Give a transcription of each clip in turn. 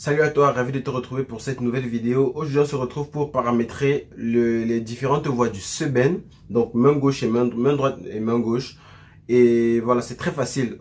Salut à toi, ravi de te retrouver pour cette nouvelle vidéo. Aujourd'hui, on se retrouve pour paramétrer les différentes voix du seben. Donc, main gauche et main droite et main gauche. Et voilà, c'est très facile.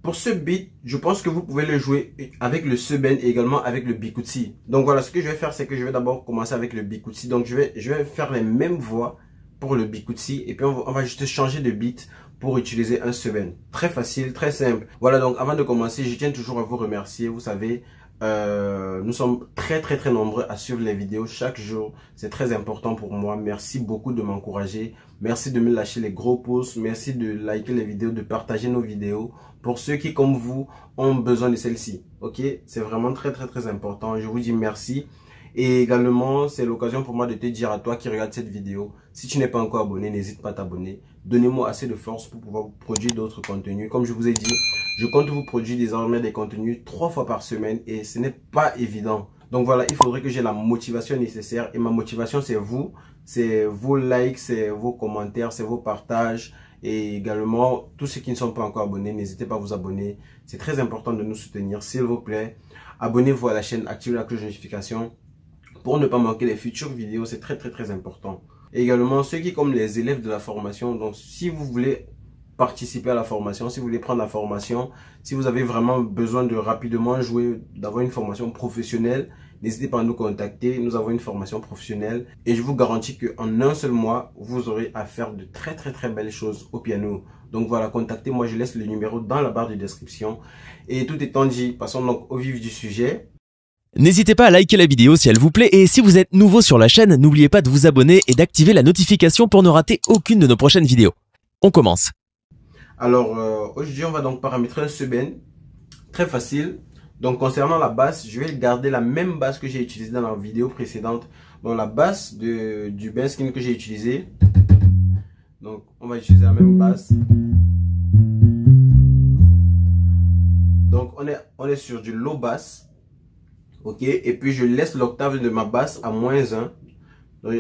Pour ce beat, je pense que vous pouvez le jouer avec le seben et également avec le bikutsi. Donc voilà, ce que je vais faire, c'est que je vais d'abord commencer avec le bikutsi. Donc, je vais faire les mêmes voix pour le bikutsi. Et puis, on va juste changer de beat pour utiliser un seben. Très facile, très simple. Voilà, donc avant de commencer, je tiens toujours à vous remercier. Vous savez, nous sommes très nombreux à suivre les vidéos chaque jour. C'est très important pour moi. Merci beaucoup de m'encourager. Merci de me lâcher les gros pouces. Merci de liker les vidéos, de partager nos vidéos. Pour ceux qui, comme vous, ont besoin de celle-ci. Ok? C'est vraiment très important. Je vous dis merci. Et également, c'est l'occasion pour moi de te dire à toi qui regarde cette vidéo, si tu n'es pas encore abonné, n'hésite pas à t'abonner. Donnez-moi assez de force pour pouvoir produire d'autres contenus. Comme je vous ai dit, je compte vous produire désormais des contenus 3 fois par semaine et ce n'est pas évident. Donc voilà, il faudrait que j'ai la motivation nécessaire et ma motivation c'est vos likes, c'est vos commentaires, c'est vos partages et également tous ceux qui ne sont pas encore abonnés, n'hésitez pas à vous abonner. C'est très important de nous soutenir, s'il vous plaît. Abonnez-vous à la chaîne, activez la cloche de notification pour ne pas manquer les futures vidéos, c'est très important. Et également ceux qui comme les élèves de la formation, donc si vous voulez participer à la formation, si vous voulez prendre la formation, si vous avez vraiment besoin de rapidement jouer, d'avoir une formation professionnelle, n'hésitez pas à nous contacter. Nous avons une formation professionnelle et je vous garantis qu'en un seul mois, vous aurez à faire de très belles choses au piano. Donc voilà, contactez-moi, je laisse le numéro dans la barre de description. Et tout étant dit, passons donc au vif du sujet. N'hésitez pas à liker la vidéo si elle vous plaît et si vous êtes nouveau sur la chaîne, n'oubliez pas de vous abonner et d'activer la notification pour ne rater aucune de nos prochaines vidéos. On commence. Alors, aujourd'hui, on va donc paramétrer un seben. Très facile. Donc, concernant la basse, je vais garder la même basse que j'ai utilisée dans la vidéo précédente. Donc, la basse du Benskin que j'ai utilisé. Donc, on va utiliser la même basse. Donc, on est sur du low bass. Ok. Et puis, je laisse l'octave de ma basse à -1.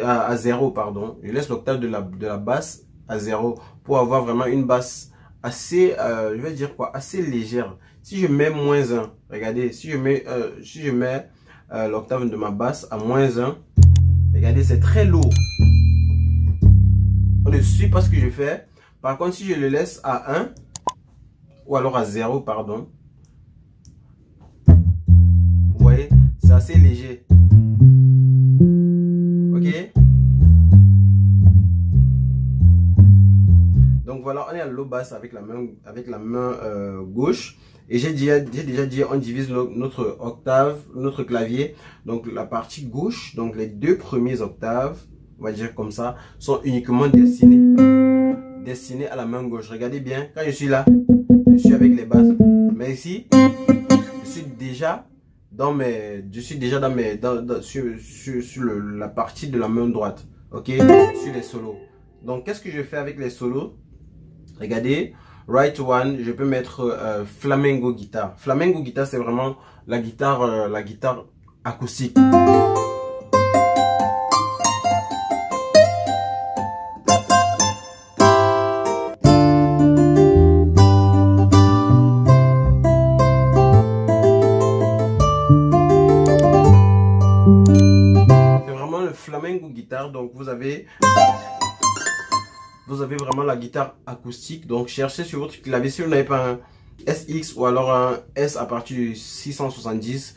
À 0, pardon. Je laisse l'octave de la basse à 0 pour avoir vraiment une basse assez, je vais dire quoi, assez légère. Si je mets -1, regardez, si je mets l'octave de ma basse à -1, regardez, c'est très lourd. On ne suit pas ce que je fais. Par contre, si je le laisse à 1, ou alors à 0, pardon, vous voyez, c'est assez léger. Ok? Donc voilà, on est à low bass avec la main gauche. Et j'ai déjà dit, on divise notre octave, notre clavier. Donc la partie gauche, donc les deux premiers octaves, on va dire comme ça, sont uniquement destinés à la main gauche. Regardez bien, quand je suis là, je suis avec les basses. Mais ici, je suis déjà dans sur la partie de la main droite. Ok, sur les solos. Donc qu'est-ce que je fais avec les solos? Regardez, right one, je peux mettre flamenco guitare. Flamenco guitare, c'est vraiment la guitare acoustique. C'est vraiment le flamenco guitare, donc vous avez vraiment la guitare acoustique. Donc cherchez sur votre clavier, si vous n'avez pas un SX ou alors un S à partir du 670,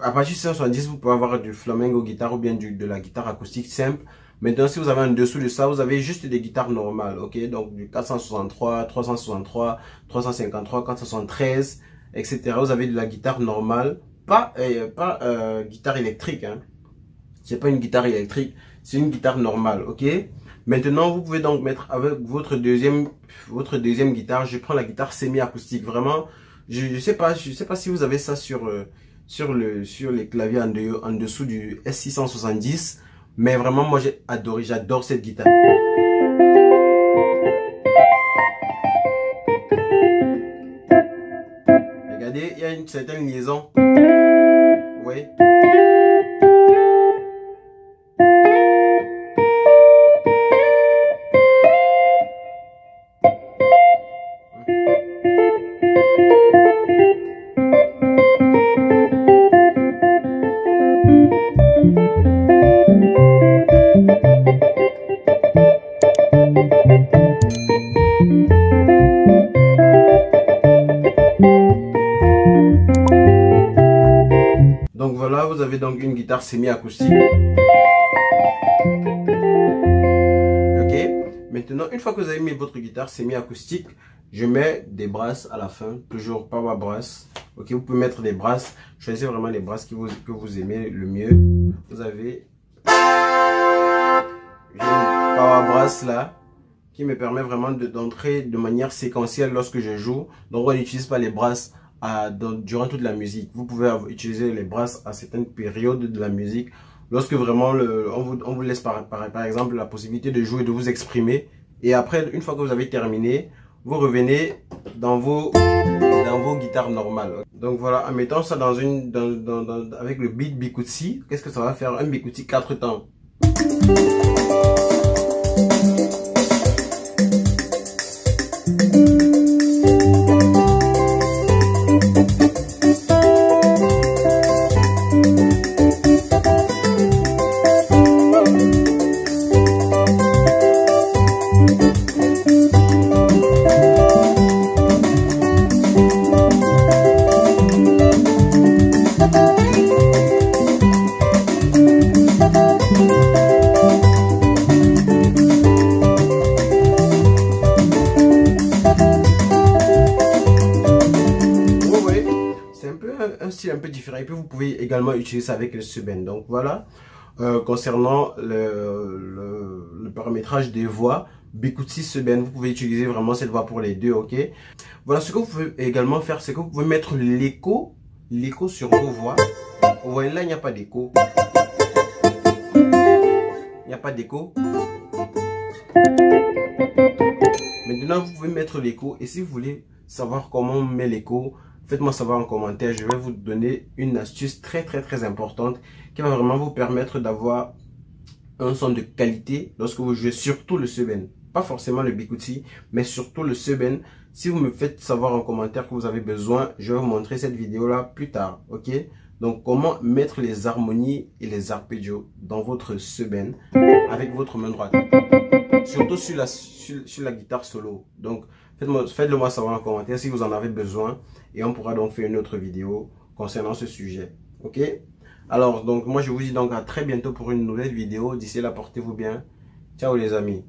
à partir du 670 vous pouvez avoir du flamenco guitare ou bien de la guitare acoustique simple. Maintenant, si vous avez en dessous de ça, vous avez juste des guitares normales, ok, donc du 463, 363, 353, 473, etc. Vous avez de la guitare normale, pas guitare électrique, hein. C'est pas une guitare électrique, c'est une guitare normale, ok. Maintenant, vous pouvez donc mettre avec votre deuxième guitare. Je prends la guitare semi-acoustique. Vraiment, je sais pas si vous avez ça sur les claviers en dessous du S670. Mais vraiment, moi j'ai adoré, j'adore cette guitare. Regardez, il y a une certaine liaison. Oui. là, vous avez donc une guitare semi-acoustique. Ok. Maintenant, une fois que vous avez mis votre guitare semi-acoustique, je mets des brasses à la fin, toujours power brass. Ok, vous pouvez mettre des brasses. Choisissez vraiment les brasses que vous aimez le mieux. Vous avez une power brass là qui me permet vraiment d'entrer de manière séquentielle lorsque je joue. Donc on n'utilise pas les brasses durant toute la musique. Vous pouvez utiliser les brasses à certaines périodes de la musique. Lorsque vraiment on vous laisse par exemple la possibilité de jouer, de vous exprimer. Et après, une fois que vous avez terminé, vous revenez dans vos guitares normales. Donc voilà, en mettant ça avec le beat Bikutsi, qu'est-ce que ça va faire? Un Bikutsi 4 temps. Un style un peu différent, et puis vous pouvez également utiliser ça avec le sub-bend. Donc voilà, concernant le paramétrage des voix Bikutsi sub-bend, vous pouvez utiliser vraiment cette voix pour les deux. Ok, voilà, ce que vous pouvez également faire, c'est que vous pouvez mettre l'écho sur vos voix. Vous voyez là, il n'y a pas d'écho, maintenant vous pouvez mettre l'écho, et si vous voulez savoir comment on met l'écho, faites-moi savoir en commentaire. Je vais vous donner une astuce très importante qui va vraiment vous permettre d'avoir un son de qualité lorsque vous jouez, surtout le sub-bend. Pas forcément le Bikutsi, mais surtout le sub-bend. Si vous me faites savoir en commentaire que vous avez besoin, je vais vous montrer cette vidéo là plus tard. Ok, donc comment mettre les harmonies et les arpeggios dans votre sub-bend avec votre main droite, surtout sur la guitare solo. Donc faites-le moi savoir en commentaire si vous en avez besoin, et on pourra donc faire une autre vidéo concernant ce sujet. Ok, alors donc moi je vous dis donc à très bientôt pour une nouvelle vidéo. D'ici là, portez-vous bien. Ciao les amis.